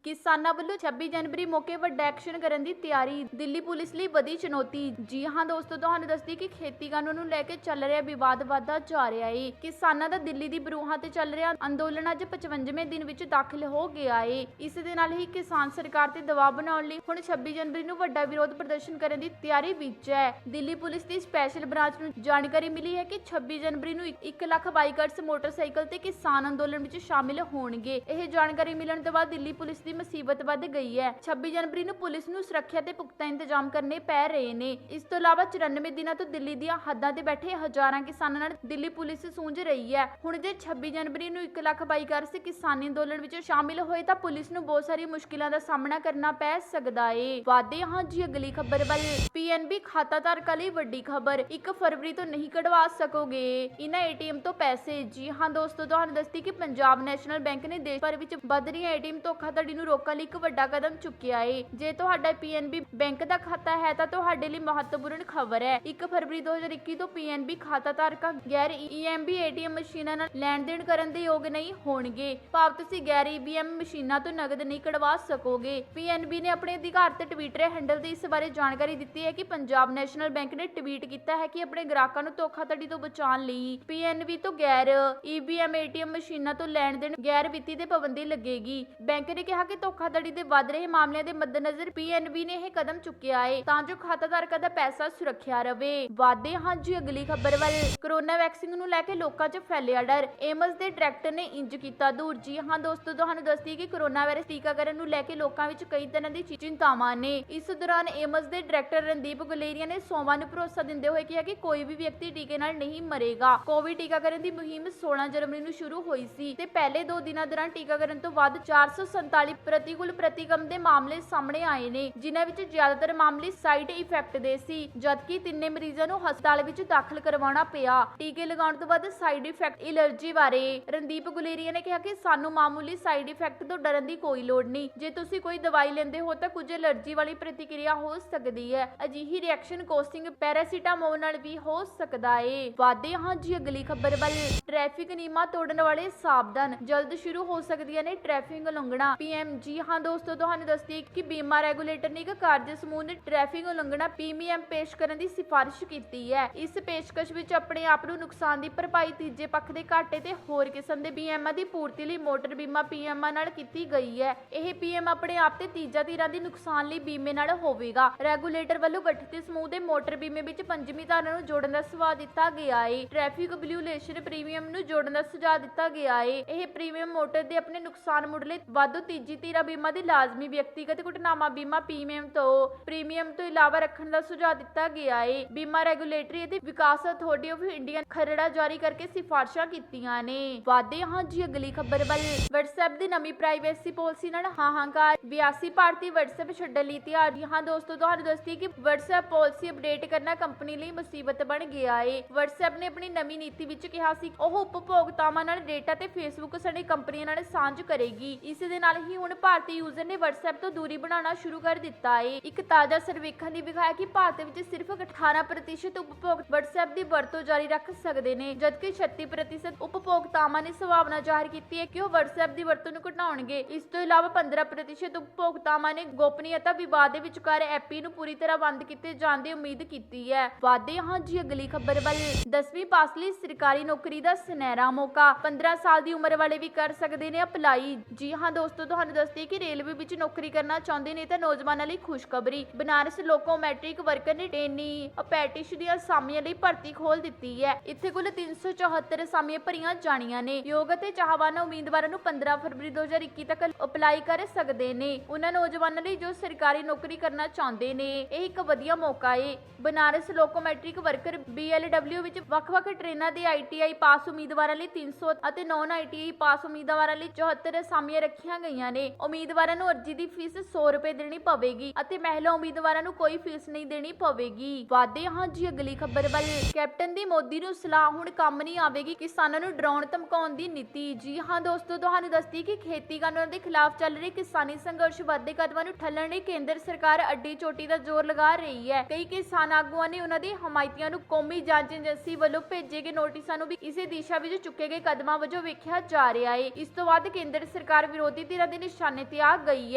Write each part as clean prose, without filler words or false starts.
ਕਿਸਾਨਾਂ ਵੱਲੋਂ 26 ਜਨਵਰੀ ਮੌਕੇ ਵੱਡਾ ਐਕਸ਼ਨ ਕਰਨ ਦੀ ਤਿਆਰੀ। ਦਿੱਲੀ ਪੁਲਿਸ ਲਈ ਵਧੀ ਚੁਣੌਤੀ। ਜੀ ਹਾਂ ਦੋਸਤੋ, ਤੁਹਾਨੂੰ ਦੱਸਦੀ ਕਿ ਖੇਤੀ ਕਾਨੂੰਨ ਨੂੰ ਲੈ ਕੇ ਚੱਲ ਰਿਹਾ ਵਿਵਾਦ ਵਧਦਾ ਜਾ ਰਿਹਾ ਹੈ। ਕਿਸਾਨਾਂ ਦਾ ਦਿੱਲੀ ਦੀ ਬਰੂਹਾਂ ਤੇ ਚੱਲ ਰਿਹਾ ਅੰਦੋਲਨ ਅੱਜ 55ਵੇਂ ਦਿਨ ਵਿੱਚ ਦਾਖਲ ਹੋ ਗਿਆ ਹੈ। ਇਸ ਦੇ ਨਾਲ ਹੀ ਕਿਸਾਨ ਸਰਕਾਰ ਤੇ ਦਬਾਅ ਬਣਾਉਣ ਲਈ ਹੁਣ 26 ਜਨਵਰੀ ਨੂੰ ਵੱਡਾ ਵਿਰੋਧ ਪ੍ਰਦਰਸ਼ਨ ਕਰਨ ਦੀ ਤਿਆਰੀ ਵਿੱਚ ਹੈ। ਦਿੱਲੀ ਪੁਲਿਸ ਦੀ ਸਪੈਸ਼ਲ ਬ੍ਰਾਂਚ ਨੂੰ ਜਾਣਕਾਰੀ ਮਿਲੀ ਹੈ ਕਿ 26 ਜਨਵਰੀ ਨੂੰ 1 ਲੱਖ ਬਾਈਕਰਸ ਮੋਟਰਸਾਈਕਲ ਤੇ ਕਿਸਾਨ ਅੰਦੋਲਨ ਵਿੱਚ ਸ਼ਾਮਿਲ ਹੋਣਗੇ। ਇਹ ਜਾਣਕਾਰੀ ਮਿਲਣ ਤੋਂ ਬਾਅਦ ਦਿੱਲੀ ਪੁਲਿਸ ਦੀ ਮੁਸੀਬਤ ਵੱਧ ਗਈ ਹੈ। 26 ਜਨਵਰੀ ਨੂੰ ਪੁਲਿਸ ਨੂੰ ਸੁਰੱਖਿਆ ਤੇ ਪੁਖਤਾ ਇੰਤਜ਼ਾਮ ਕਰਨੇ ਪੈ ਰਹੇ ਨੇ। ਇਸ ਤੋਂ ਇਲਾਵਾ 94 ਦਿਨਾਂ ਤੋਂ ਦਿੱਲੀ ਦੀਆਂ ਹੱਦਾਂ ਤੇ ਬੈਠੇ ਹਜ਼ਾਰਾਂ ਕਿਸਾਨਾਂ ਨਾਲ ਦਿੱਲੀ ਪੁਲਿਸ ਸੂੰਝ ਰਹੀ ਹੈ। ਹੁਣ ਜੇ 26 ਜਨਵਰੀ ਨੂੰ 1 ਲੱਖ ਬਾਈਕਰਸ ਕਿਸਾਨੀ ਅੰਦੋਲਨ ਵਿੱਚ ਸ਼ਾਮਿਲ ਹੋਏ ਤਾਂ ਪੁਲਿਸ ਨੂੰ ਬਹੁਤ ਸਾਰੀ ਮੁਸ਼ਕਿਲਾਂ ਦਾ ਸਾਹਮਣਾ ਕਰਨਾ ਪੈ ਸਕਦਾ ਏ। ਵਾਧੇ ਹਾਂ ਜੀ ਅਗਲੀ ਖਬਰ ਵੱਲ। ਪੀਐਨਬੀ ਖਾਤਾ ਧਾਰਕਾਂ ਲਈ ਵੱਡੀ ਖਬਰ, 1 ਫਰਵਰੀ ਤੋਂ ਨਹੀਂ ਕਢਵਾ ਸਕੋਗੇ ਇਹਨਾਂ ਏਟੀਐਮ ਤੋਂ ਪੈਸੇ। ਜੀ ਹਾਂ ਦੋਸਤੋ, ਤੁਹਾਨੂੰ ਦੱਸਦੀ ਕਿ ਪੰਜਾਬ ਨੈਸ਼ਨਲ ਬੈਂਕ ਨੇ ਦੇਸ਼ ਭਰ ਵਿੱਚ ਵੱਧ ਰਹੀਆਂ ਏਟੀਐਮ ਧੋਖਾਧੜੀ ਨੂੰ ਰੋਕਣ ਲਈ ਇੱਕ ਵੱਡਾ ਕਦਮ ਚੁੱਕਿਆ ਏ। ਜੇ ਤੁਹਾਡਾ ਪੀਐਨਬੀ ਬੈਂਕ ਦਾ ਖਾਤਾ ਹੈ ਤਾਂ ਤੁਹਾਡੇ ਲਈ ਮਹੱਤਵਪੂਰਨ ਖਬਰ ਹੈ। 1 ਫਰਵਰੀ 2021 ਤੋਂ ਪੀਐਨਬੀ ਖਾਤਾ ਧਾਰਕਾਂ ਗੈਰ ਈਐਮਬੀ ਏਟੀਐਮ ਮਸ਼ੀਨਾਂ ਨਾਲ ਲੈਣ ਦੇਣ ਕਰਨ ਦੇ ਯੋਗ ਨਹੀਂ ਹੋਣਗੇ। ਭਾਵ ਤੁਸੀਂ ਗੈਰ ਈਵੀਐਮ ਮਸ਼ੀਨਾਂ ਤੋਂ ਨਗਦ ਨਹੀਂ ਕਢਵਾ ਸਕੋਗੇ। ਪੀਐਨਬੀ ਨੇ ਆਪਣੇ ਅਧਿਕਾਰਤ ਟਵਿੱਟਰ ਹੈਂਡਲ ਤੇ ਇਸ ਬਾਰੇ ਜਾਣਕਾਰੀ ਦਿੱਤੀ ਹੈ ਕਿ ਪੰਜਾਬ ਨੈਸ਼ਨਲ ਬੈਂਕ ਨੇ ਟਵੀਟ ਕੀਤਾ ਹੈ ਕਿ ਆਪਣੇ ਗ੍ਰਾਹਕਾਂ ਨੂੰ ਧੋਖਾਧੜੀ ਤੋਂ ਬਚਾਉਣ ਲਈ ਪੀਐਨਬੀ ਤੋਂ ਗੈਰ ਈਵੀਐਮ ਏਟੀਐਮ ਮਸ਼ੀਨਾਂ ਤੋਂ ਲੈਣ ਦੇਣ ਗੈਰ ਵਿੱਤੀ ਤੇ ਪਾਬੰਦੀ ਲੱਗੇਗੀ। ਬੈਂਕ ਨੇ ਕਿਹਾ ਕਿ ਧੋਖਾਧੜੀ ਦੇ ਵੱਧ ਰਹੇ ਮਾਮਲਿਆਂ ਦੇ ਮੱਦੇਨਜ਼ਰ ਪੀਐਨਬੀ ਨੇ ਇਹ ਕਦਮ ਚੁੱਕਿਆ ਹੈ ਤਾਂ ਜੋ ਖਾਤਾਧਾਰਕਾਂ ਦਾ ਪੈਸਾ ਸੁਰੱਖਿਆ ਰਵੇ। ਵਾਧੇ ਹਾਂ ਜੀ ਅਗਲੀ ਖਬਰ ਵੱਲ। ਕਰੋਨਾ ਵੈਕਸੀਨ ਨੂੰ ਲੈ ਕੇ ਲੋਕਾਂ 'ਚ ਫੈਲਿਆ ਡਰ, ਏਮਸ ਦੇ ਡਾਇਰੈਕਟਰ ਨੇ ਇੰਜ ਕੀਤਾ ਦੂਰ। ਜੀ ਹਾਂ ਦੋਸਤੋ, ਤੁਹਾਨੂੰ ਦੱਸਦੀ ਕਿ ਕਰੋਨਾ ਵਾਇਰਸ ਟੀਕਾਕਰਨ ਨੂੰ ਲੈ ਕੇ ਲੋਕਾਂ ਵਿੱਚ ਕਈ ਤਰ੍ਹਾਂ ਦੀ ਚਿੰਤਾਵਾਂ ਨੇ। ਇਸ ਦੌਰਾਨ ਏਮਸ ਦੇ ਡਾਇਰੈਕਟਰ ਰਣਦੀਪ ਗੁਲੇਰੀਆ ਨੇ ਸੋਮਵਾਰ ਨੂੰ ਭਰੋਸਾ ਦਿੰਦੇ ਹੋਏ ਕਿਹਾ ਕਿ ਕੋਈ ਵੀ ਵਿਅਕਤੀ ਟੀਕੇ ਨਾਲ ਨਹੀਂ ਮਰੇਗਾ। ਕੋਵਿਡ ਟੀਕਾਕਰਨ ਦੀ ਮੁਹਿੰਮ 16 ਜਨਵਰੀ ਨੂੰ ਸ਼ੁਰੂ ਹੋਈ ਸੀ ਤੇ ਪਹਿਲੇ 2 ਦਿਨਾਂ ਦੌਰਾਨ ਟੀਕਾਕਰਨ ਤੋਂ ਬਾਅਦ 447 ਪ੍ਰਤੀਕੂਲ ਪ੍ਰਤੀਕਰਮ ਦੇ ਮਾਮਲੇ ਸਾਹਮਣੇ ਆਏ ਨੇ, ਜਿਨ੍ਹਾਂ ਵਿੱਚ ਜ਼ਿਆਦਾਤਰ ਮਾਮਲੇ ਸਾਈਡ ਇਫੈਕਟ ਦੇ ਸੀ, ਜਦਕਿ 3 ਮਰੀਜ਼ਾਂ ਨੂੰ ਹਸਪਤਾਲ ਵਿੱਚ ਦਾਖਲ ਕਰਵਾਉਣਾ ਪਿਆ। ਟੀਕੇ ਲਗਾਉਣ ਤੋਂ ਬਾਅਦ ਸਾਈਡ ਇਫੈਕਟ ਐਲਰਜੀ ਬਾਰੇ ਰਣਦੀਪ ਗੁਲੇਰੀਆ ਨੇ ਕਿਹਾ ਕਿ ਸਾਨੂੰ ਮਾਮੂਲੀ ਸਾਈਡ ਇਫੈਕਟ ਤੋਂ ਡਰਨ ਦੀ ਕੋਈ ਲੋੜ ਨਹੀਂ। ਜੇ ਤੁਸੀਂ ਕੋਈ ਦਵਾਈ ਲੈਂਦੇ ਹੋ ਤਾਂ ਕੁਝ ਐਲਰਜੀ ਵਾਲੀ ਪ੍ਰਤੀਕਿਰਿਆ ਹੋ ਸਕਦੀ ਹੈ। ਅਜਿਹੀ ਰਿਐਕਸ਼ਨ ਕੋਸਿੰਗ ਪੈਰਾਸੀਟਾਮੋਲ ਨਾਲ ਵੀ ਹੋ ਸਕਦਾ ਏ। ਵਾਧੇ ਹਾਂ ਜੀ ਅਗਲੀ ਖਬਰ ਵੱਲ। ਟ੍ਰੈਫਿਕ ਨਿਯਮਾਂ ਤੋੜਨ ਵਾਲੇ ਸਾਵਧਾਨ, ਜਲਦ ਸ਼ੁਰੂ ਹੋ ਸਕਦੀਆਂ ਨੇ ਟ੍ਰੈਫਿਕ ਉਲੰਘਣਾ। ਪੀਐਮ ਜੀ ਹਾਂ ਦੋਸਤੋ, ਤੁਹਾਨੂੰ ਦੱਸਦੀ ਕਿ ਬੀਮਾ ਰੈਗੂਲੇਟਰ ਨੇ ਇੱਕ ਕਾਰਜ ਸਮੂਹ ਨੇ ਟ੍ਰੈਫਿਕ ਉਲੰਘਣਾ ਪੀਐਮ ਪੇਸ਼ ਕਰਨ ਦੀ ਸਿਫਾਰਿਸ਼ ਕੀਤੀ ਹੈ। ਇਸ ਪੇਸ਼ਕਸ਼ ਵਿੱਚ ਆਪਣੇ ਆਪ ਨੂੰ ਨੁਕਸਾਨ ਦੀ ਭਰਪਾਈ, ਤੀਜੇ ਪੱਖ ਦੇ ਘਾਟੇ ਤੇ ਹੋਰ ਕਿਸਮ ਦੇ ਬੀਮਾ ਦੀ ਪੂਰਤੀ ਲਈ ਮੋਟਰ ਬੀਮਾ ਪੀਐਮਾਂ ਨਾਲ ਕੀਤੀ ਗਈ ਹੈ। ਇਹ ਪੀਐਮ ਆਪਣੇ ਆਪ ਤੇ ਤੀਜਾ ਧਿਰਾਂ ਦੀ ਨੁਕਸਾਨ ਲਈ ਬੀਮੇ ਨਾਲ ਹੋਵੇਗਾ। ਰੈਗੂਲੇਟਰ ਵੱਲੋਂ ਗਠਿਤ ਸਮੂਹ ਦੇ ਮੋਟਰ ਬੀਮੇ ਵਿੱਚ 5ਵੀਂ ਧਾਰਾ ਨੂੰ ਜੋੜਨ ਦਾ ਸੁਝਾਅ ਦਿੱਤਾ ਗਿਆ ਹੈ। ਟ੍ਰੈਫਿਕ ਬਲਿਊਲੇਸ਼ਨ ਪ੍ਰੀਮੀਅਮ ਨੂੰ ਜੋੜਨ ਦਾ ਸੁਝਾਅ ਦਿੱਤਾ ਗਿਆ ਹੈ। ਇਹ ਪ੍ਰੀਮੀਅਮ ਮੋਟਰ ਦੇ ਆਪਣੇ ਨੁਕਸਾਨ ਮੁੱਢਲੇ ਵਾਧੂ ਤੀਜੀ ਧਿਰਾਂ ਬੀਮਾ ਦੀ ਲਾਜ਼ਮੀ ਵਿਅਕਤੀਗਤ ਘਟਨਾਵਾਂ ਬੀਮਾ ਪ੍ਰੀਮੀਅਮ ਤੋਂ ਇਲਾਵਾ ਰੱਖਣ ਦਾ ਸੁਝਾਅ ਦਿੱਤਾ ਗਿਆ ਹੈ। ਬੀਮਾ ਰੈਗੂਲੇਟਰੀ ਅਤੇ ਵਿਕਾਸ ਅਥਾਰਟੀ ਆਫ ਇੰਡੀਆ ਖਰੜਾ ਜਾਰੀ ਕਰਕੇ ਸਿਫਾਰਸ਼ਾਂ ਕੀਤੀਆਂ ਨੇ। ਵਾਧੇ ਹਾਂ ਜੀ ਅਗਲੀ ਖਬਰ ਵੱਲ। WhatsApp ਦੀ ਨਵੀਂ ਪ੍ਰਾਈਵੇਸੀ ਪਾਲਿਸੀ ਨਾਲ ਹਾਹਾਕਾਰ, 82 ਭਾਰਤੀ WhatsApp ਛੱਡਣ ਲਈ ਤਿਆਰ। ਹਾਂ ਦੋਸਤੋ, ਤੁਹਾਨੂੰ ਦੱਸਦੀ ਕਿ WhatsApp ਪਾਲਿਸੀ ਅਪਡੇਟ ਕਰਨਾ ਕੰਪਨੀ ਲਈ ਮੁਸੀਬਤ ਬਣ ਗਿਆ ਹੈ। WhatsApp ਨੇ ਆਪਣੀ ਨਵੀਂ ਨੀਤੀ ਵਿੱਚ ਕਿਹਾ ਸੀ ਉਹ ਉਪਭੋਗਤਾਵਾਂ ਨਾਲ ਡੇਟਾ ਤੇ Facebook ਸਣੇ ਕੰਪਨੀਆਂ ਨਾਲ ਸਾਂਝ ਕਰੇਗੀ। ਇਸ ਦੇ ਨਾਲ ਹੀ ਹੁਣ ਭਾਰਤੀ ਯੂਜ਼ਰ ਨੇ WhatsApp ਤੋਂ ਦੂਰੀ ਬਣਾਉਣਾ ਸ਼ੁਰੂ ਕਰ ਦਿੱਤਾ ਹੈ। ਇੱਕ ਤਾਜ਼ਾ ਸਰਵੇਖਣ ਨੇ ਦਿਖਾਇਆ ਕਿ ਭਾਰਤ ਵਿੱਚ ਸਿਰਫ 18% ਉਪਭੋਗਤਾ WhatsApp ਦੀ ਵਰਤੋਂ ਜਾਰੀ ਰੱਖ ਸਕਦੇ ਨੇ, ਜਦਕਿ 36% ਉਪਭੋਗਤਾਵਾਂ ਨੇ ਸੰਭਾਵਨਾ ਜ਼ਾਹਿਰ ਕੀਤੀ ਹੈ ਕਿ ਉਹ WhatsApp ਦੀ ਵਰਤੋਂ ਨੂੰ ਘਟਾਉਣਗੇ। ਇਸ ਤੋਂ ਇਲਾਵਾ 15% ਉਪਭੋਗਤਾਵਾਂ ਨੇ ਗੋਪਨੀਯਤਾ ਵਿਵਾਦ ਦੇ ਵਿਚਕਾਰ ਐਪੀ ਨੂੰ ਪੂਰੀ ਤਰ੍ਹਾਂ ਬੰਦ ਕੀਤੇ ਜਾਣ ਦੀ ਉਮੀਦ ਕੀਤੀ ਹੈ। ਵਾਧੇ ਹਾਂ ਜੀ ਅਗਲੀ ਖਬਰ ਵੱਲ। 10ਵੀਂ ਪਾਸ ਲਈ ਸਰਕਾਰੀ ਨੌਕਰੀ ਦਾ ਸੁਨਹਿਰਾ ਮੌਕਾ, 15 ਸਾਲ ਦੀ ਉਮਰ ਵਾਲੇ ਵੀ ਕਰ ਸਕਦੇ ਨੇ ਅਪਲਾਈ। ਜੀ ਹਾਂ ਦੋਸਤੋ, ਤੁਹਾਨੂੰ ਦੱਸਦੀ ਕਿ ਰੇਲਵੇ ਵਿੱਚ ਨੌਕਰੀ ਕਰਨਾ ਚਾਹੁੰਦੇ ਨੇ ਤਾਂ ਨੌਜਵਾਨਾਂ ਲਈ ਖੁਸ਼ਖਬਰੀ। ਬਨਾਰਸ ਲੋਕੋ ਮੈਟ੍ਰਿਕ ਵਰਕਰ ਨੇ ਟ੍ਰੇਨੀ ਅਪੈਟਿਸ਼ ਦੀਆਂ ਅਸਾਮੀਆਂ ਲਈ ਭਰਤੀ ਖੋਲ ਦਿੱਤੀ ਹੈ। ਇੱਥੇ ਕੁੱਲ 374 ਅਸਾਮੀਆਂ ਭਰੀਆਂ ਜਾਣੀਆਂ ਨੇ। ਯੋਗ ਅਤੇ ਚਾਹਵਾਨ ਉਮੀਦਵਾਰਾਂ ਨੂੰ 15 ਫਰਵਰੀ 2021 ਤੱਕ ਅਪਲਾਈ ਕਰ ਸਕਦੇ ਨੇ। ਉਹਨਾਂ ਨੌਜਵਾਨਾਂ ਲਈ ਜੋ ਸਰਕਾਰੀ ਨੌਕਰੀ ਕਰਨਾ ਚਾਹੁੰਦੇ ਨੇ, ਇਹ ਇੱਕ ਵਧੀਆ ਮੌਕਾ ਹੈ। ਬਨਾਰਸ ਲੋਕੋ ਮੈਟ੍ਰਿਕ ਵਰਕਰ BLW ਵਿੱਚ ਵੱਖ-ਵੱਖ ਟ੍ਰੇਨਾਂ ਦੇ ITI ਪਾਸ ਉਮੀਦਵਾਰਾਂ ਲਈ 300 ਅਤੇ ਨੌਨ ITI ਪਾਸ ਉਮੀਦਵਾਰਾਂ ਲਈ 74 ਅਸਾਮੀਆਂ ਰੱਖੀਆਂ ਗਈਆਂ ਨੇ। ਉਮੀਦਵਾਰਾਂ ਨੂੰ ਅਰਜ਼ੀ ਦੀ ਫੀਸ 100 ਰੁਪਏ ਦੇਣੀ ਪਵੇਗੀ ਅਤੇ ਮਹਿਲਾ ਉਮੀਦਵਾਰਾਂ ਨੂੰ ਕੋਈ ਫੀਸ ਨਹੀਂ ਦੇਣੀ ਪਵੇਗੀ। ਵਾਧੇ ਹਾਂ ਜੀ ਅਗਲੀ ਖਬਰ ਵੱਲ। ਕੈਪਟਨ ਦੀ ਮੋਦੀ ਨੂੰ ਸਲਾਹ, ਹੁਣ ਕੰਮ ਨਹੀਂ ਆਵੇਗੀ ਕਿਸਾਨਾਂ ਨੂੰ ਡਰਾਉਣ ਧਮਕਾਉਣ ਦੀ ਨੀਤੀ। ਜੀ ਹਾਂ ਦੋਸਤੋ, ਤੁਹਾਨੂੰ ਦੱਸਦੀ ਕਿ ਖੇਤੀ ਕਾਨੂੰਨਾਂ ਦੇ ਖਿਲਾਫ ਚੱਲ ਰਹੇ ਕਿਸਾਨੀ ਸੰਘਰਸ਼ ਵੱਧਦੇ ਕਦਮਾਂ ਨੂੰ ਠੱਲਣ ਲਈ ਕੇਂਦਰ ਸਰਕਾਰ ਅੱਡੀ ਚੋਟੀ ਦਾ ਜ਼ੋਰ ਲਗਾ ਰਹੀ ਹੈ। ਕਈ ਕਿਸਾਨ ਆਗੂਆਂ ਨੇ ਉਹਨਾਂ ਦੇ ਹਮਾਇਤੀਆਂ ਨੂੰ ਕੌਮੀ ਜਾਂਚ ਏਜੰਸੀ ਵੱਲੋਂ ਭੇਜੇ ਗਏ ਨੋਟਿਸਾਂ ਨੂੰ ਵੀ ਇਸੇ ਦਿਸ਼ਾ ਵਿੱਚ ਚੁੱਕੇ ਗਏ ਕਦਮਾਂ ਵਜੋਂ ਵੇਖਿਆ ਜਾ ਰਿਹਾ ਹੈ। ਇਸ ਤੋਂ ਬਾਅਦ ਕੇਂਦਰ ਸਰਕਾਰ ਵਿਰੋਧੀ ਧਿਰਾਂ ਦੇ ਨਿਸ਼ਾਨੇ ਤੇ ਆ ਗਈ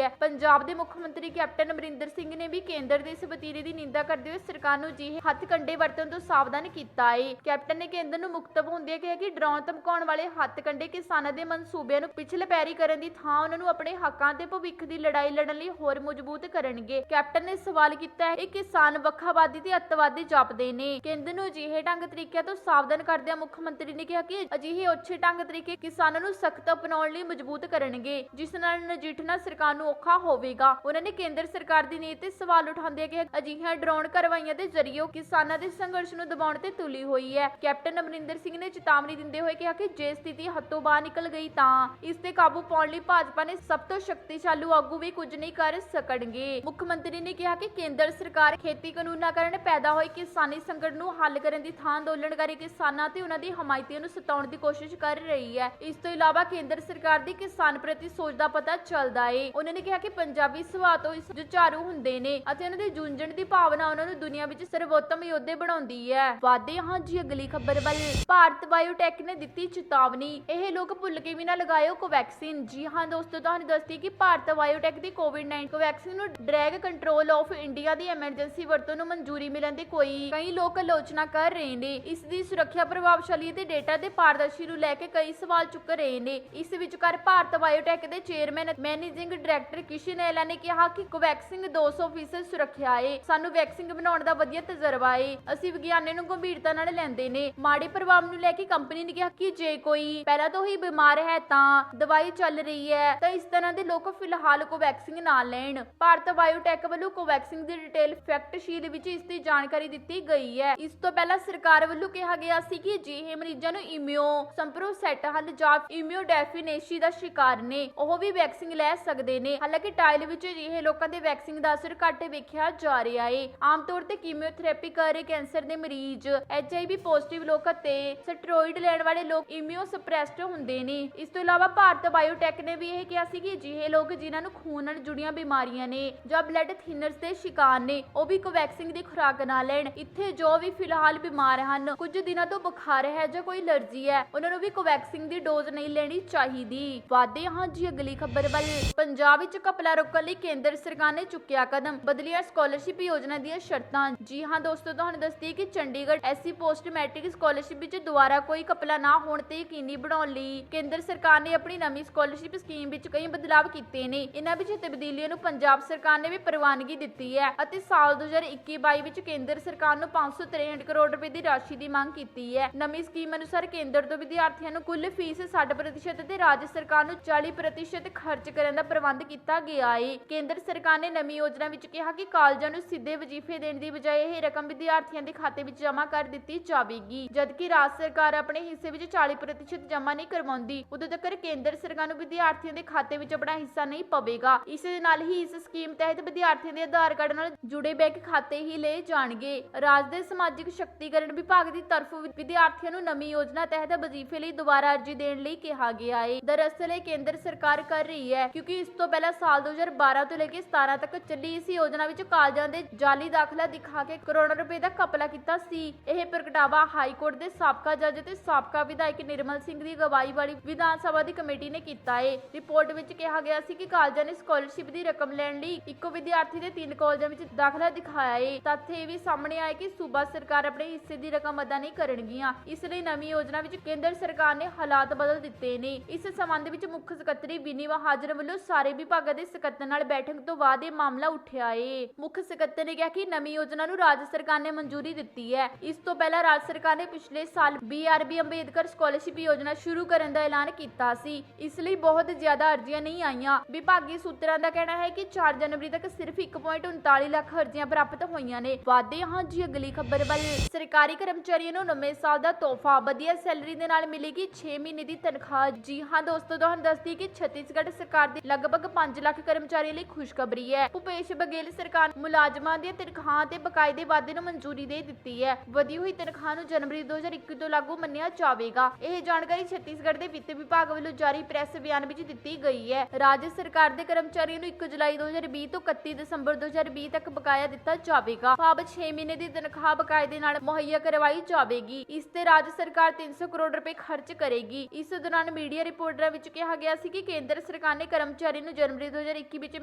ਹੈ। ਪੰਜਾਬ ਦੇ ਮੁੱਖ ਮੰਤਰੀ ਕੈਪਟਨ ਅਮਰਿੰਦਰ ਸਿੰਘ ਨੇ ਵੀ ਕੇਂਦਰ ਦੇ ਇਸ ਵਤੀਰੇ ਦੀ ਨਿੰਦਾ ਕਰਦੇ ਹੋਏ ਸਰਕਾਰ ਨੂੰ ਅਜਿਹੇ ਹੱਥਕੰਡੇ ਵਰਤਣ ਤੋਂ ਸਾਵਧਾਨ ਕੀਤਾ ਹੈ। ਕੈਪਟਨ ਨੇ ਕੇਂਦਰ ਨੂੰ ਮੁਖਤਬ ਹੁੰਦਿਆਂ ਕਿਹਾ ਕਿ ਡਰਾਉਣ ਧਮਕਾਉਣ ਵਾਲੇ ਹੱਥਕੰਡੇ ਕਿਸਾਨਾਂ ਦੇ ਮਨਸੂਬਿਆਂ ਨੂੰ ਪਿਛਲੇ ਪੈਰੀ ਕਰਨ ਦੀ ਥਾਂ ਉਹਨਾਂ ਨੂੰ ਆਪਣੇ ਹੱਕਾਂ ਤੇ ਭਵਿੱਖ ਦੀ ਲੜਾਈ ਲੜਨ ਲਈ ਹੋਰ ਮਜ਼ਬੂਤ ਕਰਨਗੇ। ਕੈਪਟਨ ਨੇ ਸਵਾਲ ਕੀਤਾ ਹੈ ਕਿ ਕਿਸਾਨ ਵੱਖਵਾਦੀ ਤੇ ਅੱਤਵਾਦੀ ਜਾਪਦੇ ਨੇ। ਕੇਂਦਰ ਨੂੰ ਅਜਿਹੇ ਢੰਗ ਤਰੀਕਿਆਂ ਤੋਂ ਸਾਵਧਾਨ ਕਰਦਿਆਂ ਮੁੱਖ ਮੰਤਰੀ ਨੇ ਕਿਹਾ ਕਿ ਅਜਿਹੇ ਉੱਚੇ ਢੰਗ ਤਰੀਕੇ ਕਿਸਾਨਾਂ ਨੂੰ ਸਖਤ ਅਪਣਾਉਣ ਲਈ ਮਜ਼ਬੂਤ ਕਰਨਗੇ, ਜਿਸ ਨਾਲ ਨਜਿੱਠਣਾ ਸਰਕਾਰ ਨੂੰ ਔਖਾ ਹੋਵੇਗਾ। ਉਹਨਾਂ ਨੇ ਕੇਂਦਰ ਸਰਕਾਰ ਦੀ ਨੀਤੀ ਤੇ ਸਵਾਲ ਉਠਾਉਂਦੇ ਕਿਹਾ ਅਜਿਹੀਆਂ ਡਰਾਉਣ ਕਾਰਵਾਈਆਂ ਦੇ ਜ਼ਰੀਏ ਕਿਸਾਨਾਂ ਦੇ ਸੰਘਰਸ਼ ਨੂੰ ਦਬਾਉਣ ਤੇ ਤੁਲੀ ਹੋਈ ਹੈ। ਕੈਪਟਨ ਅਮਰਿੰਦਰ ਸਿੰਘ ਨੇ ਚੇਤਾਵਨੀ ਦਿੰਦੇ ਹੋਏ ਕਿਹਾ ਕਿ ਜੇ ਸਥਿਤੀ ਹੱਥੋਂ ਬਾਹਰ ਨਿਕਲ ਗਈ ਤਾਂ ਇਸ ਤੇ ਕਾਬੂ ਪਾਉਣ ਲਈ ਭਾਜਪਾ ਨੇ ਸਭ ਤੋਂ ਸ਼ਕਤੀਸ਼ਾਲੀ ਆਗੂ ਵੀ ਕੁਝ ਨਹੀਂ ਕਰ ਸਕਣਗੇ। ਮੁੱਖ ਮੰਤਰੀ ਨੇ ਕਿਹਾ ਕਿ ਕੇਂਦਰ ਸਰਕਾਰ ਖੇਤੀ ਕਾਨੂੰਨਾਂ ਕਾਰਨ ਪੈਦਾ ਹੋਏ ਕਿਸਾਨੀ ਸੰਕਟ ਨੂੰ ਹੱਲ ਕਰਨ ਦੀ ਥਾਂ ਅੰਦੋਲਨਕਾਰੀ ਕਿਸਾਨਾਂ ਤੇ ਉਹਨਾਂ ਦੀ ਹਮਾਇਤੀਆਂ ਨੂੰ ਸਤਾਉਣ ਦੀ ਕੋਸ਼ਿਸ਼ ਕਰ ਰਹੀ ਹੈ। ਇਸ ਤੋਂ ਇਲਾਵਾ ਕੇਂਦਰ ਸਰਕਾਰ ਦੀ ਕਿਸਾਨ ਪ੍ਰਤੀ ਸੋਚ ਦਾ ਪਤਾ ਚੱਲਦਾ ਹੈ। ਉਹਨਾਂ ਨੇ ਕਿਹਾ ਕਿ ਪੰਜਾਬੀ ਸੁਭਾਅ ਤੋਂ ਇਸ ਜੁਝਾਰੂ ਹੁੰਦੇ ਨੇ ਅਤੇ ਉਹਨਾਂ ਦੀ ਜੂਝਣ ਦੀ ਭਾਵਨਾ ਉਹਨਾਂ ਨੂੰ ਦੁਨੀਆ ਵਿੱਚ ਸਰਵੋਤਮ ਯੋਧੇ ਬਣਾਉਂਦੀ ਹੈ। ਵਾਦੇ ਹਾਂ ਜੀ ਅਗਲੀ ਖਬਰ ਵੱਲ। ਭਾਰਤ ਬਾਇਓਟੈਕ ਨੇ ਦਿੱਤੀ ਚੇਤਾਵਨੀ, ਇਹ ਲੋਕ ਭੁੱਲ ਕੇ ਵੀ ਨਾ ਲਗਾਇਓ ਕੋਵੈਕਸਿਨ। ਜੀ ਹਾਂ ਦੋਸਤੋ, ਤੁਹਾਨੂੰ ਦੱਸਦੀ ਕਿ ਭਾਰਤ ਬਾਇਓਟੈਕ ਦੀ ਕੋਵਿਡ-19 ਕੋਵੈਕਸਿਨ ਨੂੰ drug control of India the emergency ਵਰਤੋਂ ਨੂੰ ਮਨਜ਼ੂਰੀ ਮਿਲਣ ਦੇ ਕਈ ਲੋਕ ਆਲੋਚਨਾ ਕਰ ਰਹੇ ਨੇ। ਇਸ ਦੀ ਸੁਰੱਖਿਆ ਪ੍ਰਭਾਵਸ਼ਾਲੀ ਤੇ ਡੇਟਾ ਦੇ ਪਾਰਦਰਸ਼ੀ ਨੂੰ ਲੈ ਕੇ ਕਈ ਸਵਾਲ ਚੁੱਕ ਰਹੇ ਨੇ। ਇਸ ਵਿਚਕਾਰ ਭਾਰਤ ਬਾਇਓਟੈਕ ਦੇ ਚੇਅਰਮੈਨ ਮੈਨੇਜਿੰਗ ਡਾਇਰੈਕਟਰ ਕਿਸ਼ਨ ਐਲਾ ਨੇ ਕਿਹਾ ਕਿ ਕੋਵੈਕਸਿਨ 200% ਸੁਰੱਖਿਆ ਹੈ। ਸਾਨੂੰ ਵੈਕਸੀਨ ਬਣਾਉਣ ਦਾ ਵਧੀਆ ਤਜਰਬਾ ਹੈ। ਅਸੀਂ ਵਿਗਿਆਨਾਂ ਨੂੰ ਗੰਭੀਰਤਾ ਨਾਲ ਲੈਂਦੇ ਨੇ। ਮਾੜੇ ਪ੍ਰਭਾਵ ਨੂੰ ਲੈ ਕੇ ਕੰਪਨੀ ਨੇ ਕਿਹਾ ਕਿ ਜੇ ਕੋਈ ਪਹਿਲਾਂ ਤੋਂ ਹੀ ਬਿਮਾਰ ਹੈ ਤਾਂ ਦਵਾਈ ਚੱਲ ਰਹੀ ਹੈ ਤਾਂ ਇਸ ਤਰ੍ਹਾਂ ਦੇ ਲੋਕ ਫਿਲਹਾਲ ਕੋਵੈਕਸਿਨ ਨਾ ਲੈਣ। ਭਾਰਤ ਬਾਇਓਟੈਕ ਵੱਲੋਂ ਕੋਵੈਕਸਿਨ ਦੀ ਡਿਟੇਲ ਫੈਕਟ ਸ਼ੀਟ ਵਿੱਚ ਇਸ ਦੀ ਜਾਣਕਾਰੀ ਦਿੱਤੀ ਗਈ ਹੈ। ਇਸ ਤੋਂ ਪਹਿਲਾਂ ਸਰਕਾਰ ਵੱਲੋਂ ਕਿਹਾ ਗਿਆ ਸੀ ਕਿ ਜਿਹੇ ਮਰੀਜ਼ਾਂ ਨੂੰ ਇਮਿਊ ਸੰਪਰੋਸੈਟ ਹੱਲ ਜਾਂ ਇਮਿਊਡੈਫੀਨੇਸ਼ੀ ਦਾ ਸ਼ਿਕਾਰ ਨੇ ਉਹ ਵੀ ਵੈਕਸੀਨ ਲੈ ਸਕਦੇ ਨੇ। ਹਾਲਾਂਕਿ ਟ੍ਰਾਇਲ ਵਿੱਚ ਜਿਹੇ ਲੋਕਾਂ ਦੇ ਵੈਕਸੀਨ ਦਾ ਅਸਰ ਘੱਟ ਵੇਖਿਆ ਜਾ ਰਿਹਾ ਹੈ। ਆਮ ਤੌਰ ਤੇ ਕੀਮੋਥੈਰੇਪੀ ਕਰ ਰਹੇ ਕੈਂਸਰ ਦੇ ਮਰੀਜ਼, HIV ਪੋਜ਼ਿਟਿਵ ਲੋਕ ਅਤੇ ਸਟੀਰੋਇਡ ਲੈਣ ਵਾਲੇ ਲੋਕ ਇਮਿਊ ਸਪਰੈਸਡ ਹੁੰਦੇ ਨੇ। ਇਸ ਤੋਂ ਇਲਾਵਾ ਭਾਰਤ ਬਾਇਓਟੈਕ ਨੇ ਵੀ ਇਹ ਕਿਹਾ ਸੀ ਕਿ ਜਿਹੇ ਲੋਕ ਜਿਨ੍ਹਾਂ ਨੂੰ ਖੂਨ ਨਾਲ ਜੁੜੀਆਂ ਬਿਮਾਰੀਆਂ ਨੇ ਜਾਂ ਬਲੱਡ ਥਿਨਰਸ ਦੇ ਸ਼ਿਕਾਰ ਨੇ ਉਹ ਵੀ ਕੋਵੈਕਸਿਨ ਦੀ ਖੁਰਾਕ ਨਾ ਲੈਣ। ਇੱਥੇ ਜੋ ਵੀ ਫਿਲਹਾਲ ਬਿਮਾਰ ਹਨ, ਕੁਝ ਦਿਨਾਂ ਤੋਂ ਬੁਖਾਰ ਹੈ ਜਾਂ ਕੋਈ ਅਲਰਜੀ ਹੈ, ਉਹਨਾਂ ਨੂੰ ਵੀ ਕੋਵੈਕਸਿਨ ਦੀ ਡੋਜ਼ ਨਹੀਂ ਲੈਣੀ ਚਾਹੀਦੀ। ਵਾਦੇ ਹਾਂ ਜੀ ਅਗਲੀ ਖਬਰ ਵੱਲ। ਪੰਜਾਬ ਵਿੱਚ ਘਪਲਾ ਰੋਕਣ ਲਈ ਕੇਂਦਰ ਸਰਕਾਰ ਨੇ ਚੁੱਕਿਆ ਕਦਮ, ਬਦਲੀਆਂ ਸਕਾਲਰਸ਼ਿਪ ਯੋਜਨਾ ਦੀਆਂ ਸ਼ਰਤਾਂ। ਜੀ ਹਾਂ ਦੋਸਤੋ, ਤੁਹਾਨੂੰ ਦੱਸਦੀ ਕਿ Chandigarh SC post matric scholarship ਵਿੱਚ ਦੁਬਾਰਾ ਕੋਈ ਘਪਲਾ ਨਾ ਹੋਣ ਤੇ ਯਕੀਨੀ ਬਣਾਉਣ ਲਈ ਕੇਂਦਰ ਸਰਕਾਰ ਨੇ ਆਪਣੀ ਨਵੀਂ ਸਕਾਲਰਸ਼ਿਪ ਸਕੀਮ ਵਿੱਚ ਕਈ ਬਦਲਾਵ ਕੀਤੇ ਨੇ। ਇਹਨਾਂ ਵਿੱਚ ਤਬਦੀਲੀਆਂ ਨੂੰ ਪੰਜਾਬ ਸਰਕਾਰ ਨੇ ਵੀ ਪ੍ਰਵਾਨਗੀ ਦਿੱਤੀ ਹੈ ਅਤੇ ਸਾਲ 2021-22 ਵਿੱਚ ਕੇਂਦਰ ਸਰਕਾਰ ਨੂੰ 563 ਕਰੋੜ ਰੁਪਏ ਦੀ ਰਾਸ਼ੀ ਦੀ ਮੰਗ ਕੀਤੀ ਹੈ। ਨਵੀਂ ਸਕੀਮ ਅਨੁਸਾਰ ਕੇਂਦਰ ਤੋਂ ਵਿਦਿਆਰਥੀਆਂ ਨੂੰ ਕੁੱਲ ਫੀਸ 60% ਅਤੇ ਰਾਜ ਸਰਕਾਰ ਨੂੰ 40% ਖਰਚ ਕਰਨ ਦਾ ਪ੍ਰਬੰਧ ਕੀਤਾ ਗਿਆ ਹੈ। ਕੇਂਦਰ ਸਰਕਾਰ ਨੇ ਨਵੀਂ ਯੋਜਨਾ ਵਿੱਚ ਕਿਹਾ ਕਿ ਕਾਲਜਾਂ ਨੂੰ ਸਿੱਧੇ ਵਜ਼ੀਫੇ ਦੇਣ ਦੀ ਬਜਾਏ ਇਹ ਰਕਮ ਵਿਦਿਆਰਥੀਆਂ ਦੇ ਖਾਤੇ ਵਿੱਚ ਜਮ੍ਹਾਂ ਕਰ ਦਿੱਤੀ ਜਾਵੇਗੀ, ਜਦਕਿ ਰਾਜ ਸਰਕਾਰ ਆਪਣੇ ਹਿੱਸੇ ਵਿੱਚ 40% ਜਮ੍ਹਾਂ ਨਹੀਂ ਕਰਵਾਉਂਦੀ। ਉਦੋਂ ਤੱਕ ਕੇਂਦਰ ਸਰਕਾਰ ਨੂੰ ਵਿਦਿਆਰਥੀਆਂ ਦੇ ਖਾਤੇ ਵਿੱਚ ਆਪਣਾ ਹਿੱਸਾ ਨਹੀਂ ਪਵੇਗਾ। ਇਸ ਦੇ ਨਾਲ ਹੀ ਇਸ ਸਕੀਮ ਤਹਿਤ ਵਿਦਿਆਰਥੀਆਂ ਦੇ ਆਧਾਰ ਕਾਰਡ ਨਾਲ ਜੁੜੇ ਬੈਂਕ ਖਾਤੇ ਹੀ ਲਏ ਜਾਣਗੇ। ਰਾਜ ਦੇ ਸਮਾਜਿਕ ਸ਼ਕਤੀਕਰਨ ਵਿਭਾਗ ਦੀ ਤਰਫੋਂ ਵਿਦਿਆਰਥੀਆਂ ਨੂੰ ਨਵੀਂ ਯੋਜਨਾ ਤਹਿਤ ਵਜ਼ੀਫੇ ਲਈ ਦੁਬਾਰਾ ਅਰਜ਼ੀ ਦੇਣ ਲਈ ਕਿਹਾ ਗਿਆ ਹੈ। ਦਰਅਸਲ ਇਹ ਕੇਂਦਰ ਸਰਕਾਰ ਕਰ ਰਹੀ ਹੈ ਕਿਉਂਕਿ ਇਸ ਤੋਂ ਪਹਿਲਾਂ ਸਾਲ 2012 ਤੋਂ ਲੈ ਕੇ 17 ਤੱਕ ਚੱਲੀ ਇਸ ਯੋਜਨਾ ਵਿੱਚ ਕਾਲਜਾਂ ਦੇ ਜਾਲੀ ਦਾਖਲਾ ਦਿਖਾ ਕੇ ਕਰੋੜਾਂ ਰੁਪਏ ਦਾ ਘਪਲਾ ਕੀਤਾ ਸੀ। ਇਹ ਪ੍ਰਗਟਾਵਾ ਹਾਈ ਕੋਰਟ ਦੇ ਸਾਬਕਾ ਜੱਜ ਤੇ ਸਾਬਕਾ ਵਿਧਾਇਕ ਨਿਰਮਲ ਸਿੰਘ ਦੀ ਅਗਵਾਈ ਵਾਲੀ ਵਿਧਾਨ ਸਭਾ ਦੀ ਕਮੇਟੀ ਨੇ ਕੀਤਾ ਹੈ। ਰਿਪੋਰਟ ਵਿੱਚ ਕਿਹਾ ਗਿਆ ਸੀ ਕਿ ਕਾਲਜਾਂ ਨੇ ਸਕਾਲਰਸ਼ਿਪ ਦੀ ਰਕਮ ਲੈਣ ਲਈ ਇੱਕੋ ਵਿਦਿਆਰਥੀ ਦੇ 3 ਕਾਲਜਾਂ ਵਿੱਚ ਦਾਖਲਾ ਦਿਖਾਇਆ ਹੈ। ਤੱਥ ਇਹ ਵੀ ਸਾਹਮਣੇ ਆਇਆ ਕਿ ਸੂਬਾ ਸਰਕਾਰ ਆਪਣੇ ਹਿੱਸੇ ਦੀ ਰਕਮ ਅਦਾ ਨਹੀਂ ਕਰਨਗੀਆਂ। ਇਸ ਲਈ ਨਵੀਂ ਯੋਜਨਾ ਵਿੱਚ ਕੇਂਦਰ ਸਰਕਾਰ ਨੇ ਹਾਲਾਤ ਬਦਲ ਦਿੱਤੇ ਨੇ। ਇਸ ਸੰਬੰਧ ਵਿੱਚ ਮੁੱਖ ਸਕੱਤਰੀ ਬਿਨੀ ਮਹਾਜਨ ਵੱਲੋਂ ਸਾਰੇ ਵਿਭਾਗਾਂ ਦੇ ਸਕੱਤਰ ਨਾਲ ਬੈਠਕ ਤੋਂ ਬਾਅਦ ਇਹ ਮਾਮਲਾ ਉੱਠਿਆ ਹੈ। ਮੁੱਖ ਸਕੱਤਰ ਨੇ ਕਿਹਾ ਕਿ ਨਵੀਂ ਯੋਜਨਾ ਨੂੰ ਰਾਜ ਸਰਕਾਰ ਨੇ ਮਨਜ਼ੂਰੀ ਦਿੱਤੀ ਹੈ। ਇਸ ਤੋਂ ਪਹਿਲਾਂ ਰਾਜ ਸਰਕਾਰ ਨੇ ਪਿਛਲੇ ਸਾਲ BRB ਅੰਬੇਦਕਰ ਸਕਾਲਰਸ਼ਿਪ ਯੋਜਨਾ ਸ਼ੁਰੂ ਕਰਨ ਦਾ ਐਲਾਨ ਕੀਤਾ ਸੀ। ਇਸ ਲਈ ਬਹੁਤ ਜ਼ਿਆਦਾ ਅਰਜ਼ੀਆਂ ਨਹੀਂ ਆਈਆਂ। ਵਿਭਾਗੀ ਸੂਤਰਾਂ ਦਾ ਕਹਿਣਾ ਹੈ ਕਿ 4 ਜਨਵਰੀ ਤੱਕ ਸਿਰਫ 1.39 ਲੱਖ ਅਰਜ਼ੀਆਂ ਪ੍ਰਾਪਤ ਹੋਈਆਂ ਨੇ। ਵਾਦੇ ਹਾਂ ਜੀ ਅਗਲੀ ਖਬਰ ਵੱਲ। ਸਰਕਾਰੀ ਕਰਮਚਾਰੀਆਂ ਨੂੰ ਨਵੇਂ ਸਾਲ ਦਾ ਤੋਹਫਾ, ਵਧੀਆ ਸੈਲਰੀ ਦੇ ਨਾਲ ਮਿਲੇਗੀ 6 ਮਹੀਨੇ ਦੀ ਤਨਖਾਹ। ਜੀ ਹਾਂ ਦੋਸਤੋ, ਤੁਹਾਨੂੰ ਦੱਸਦੀ ਕਿ ਛੱਤੀਸਗੜ੍ਹ ਸਰਕਾਰ ਦੀ ਲਗਭਗ 5 ਲੱਖ ਕਰਮਚਾਰੀਆਂ ਲਈ ਖੁਸ਼ਖਬਰੀ ਹੈ। ਭੁਪੇਸ਼ ਬਘੇਲ ਸਰਕਾਰ ਮੁਲਾਜ਼ਮਾਂ ਦੀਆਂ ਤਨਖਾਹਾਂ ਤੇ ਬਕਾਇਦੇ ਵਾਧੇ ਨੂੰ ਮਨਜ਼ੂਰੀ ਦੇ ਦਿੱਤੀ ਹੈ। ਵਧੀ ਹੋਈ ਤਨਖਾਹ ਨੂੰ ਜਨਵਰੀ 2021 ਤੋਂ ਲਾਗੂ ਮੰਨਿਆ ਜਾਵੇਗਾ। ਇਹ ਜਾਣਕਾਰੀ ਛੱਤੀਸਗੜ੍ਹ ਦੇ ਵਿੱਤ ਵਿਭਾਗ ਵੱਲੋਂ ਜਾਰੀ ਪ੍ਰੈਸ ਬਿਆਨ ਵਿੱਚ ਦਿੱਤੀ ਗਈ ਹੈ। ਰਾਜ ਸਰਕਾਰ ਦੇ ਕਰਮਚਾਰੀਆਂ ਨੂੰ 1 ਜੁਲਾਈ 2020 ਤੋਂ 31 ਦਸੰਬਰ 2020 ਤੱਕ ਬਕਾਇਆ ਦਿੱਤਾ ਜਾਵੇਗਾ। ਭਾਵ 6 ਮਹੀਨੇ ਦੀ ਤਨਖਾਹ ਬਕਾਇਦੇ ਨਾਲ ਮੁਹੱਈਆ ਕਰਵਾਈ ਜਾਵੇਗੀ। ਇਸ ਤੇ ਰਾਜ ਸਰਕਾਰ 300 ਕਰੋੜ ਰੁਪਏ ਖਰਚ ਕਰੇਗੀ। ਇਸ ਦੌਰਾਨ ਮੀਡੀਆ ਰਿਪੋਰਟਾਂ ਵਿੱਚ ਕਿਹਾ ਗਿਆ ਸੀ ਕਿ ਕੇਂਦਰ ਸਰਕਾਰ ਸਰਕਾਰ ਨੇ ਕਰਮਚਾਰੀ ਨੂੰ ਜਨਵਰੀ 2021 ਵਿੱਚ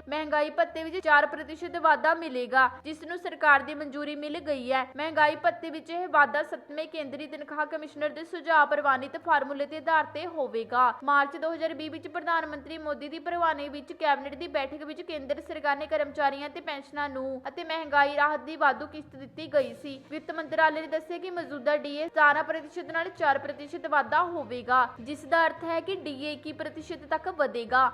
ਮਹਿੰਗਾਈ ਭੱਤੇ ਵਿੱਚ 4% ਵਾਧਾ ਮਿਲੇਗਾ, ਜਿਸ ਨੂੰ ਸਰਕਾਰ ਦੀ ਮਨਜ਼ੂਰੀ ਮਿਲ ਗਈ ਹੈ। ਮਹਿੰਗਾਈ ਭੱਤੇ ਵਿੱਚ ਇਹ ਵਾਧਾ 7ਵੇਂ ਕੇਂਦਰੀ ਤਨਖਾਹ ਕਮਿਸ਼ਨਰ ਦੇ ਸੁਝਾਅ ਪ੍ਰਵਾਨਿਤ ਫਾਰਮੂਲੇ ਦੇ ਆਧਾਰ ਤੇ ਹੋਵੇਗਾ। ਮਾਰਚ 2020 ਵਿੱਚ ਪ੍ਰਧਾਨ ਮੰਤਰੀ ਮੋਦੀ ਦੀ ਪ੍ਰਵਾਨਗੀ ਵਿੱਚ ਕੈਬਨਿਟ ਦੀ ਬੈਠਕ ਵਿੱਚ ਕੇਂਦਰ ਸਰਕਾਰ ਨੇ ਕਰਮਚਾਰੀਆਂ ਤੇ ਪੈਨਸ਼ਨਾਂ ਨੂੰ ਅਤੇ ਮਹਿੰਗਾਈ ਰਾਹਤ ਦੀ ਵਾਧੂ ਕਿਸ਼ਤ ਦਿੱਤੀ ਗਈ ਸੀ। ਵਿੱਤ ਮੰਤਰਾਲੇ ਨੇ ਦੱਸਿਆ ਕਿ ਮੌਜੂਦਾ ਡੀਏ 17% ਨਾਲ 4% ਵਾਧਾ ਹੋਵੇਗਾ, ਜਿਸ ਦਾ ਅਰਥ ਹੈ ਕਿ ਡੀਏ 21% ਤੱਕ ਵਧੇਗਾ।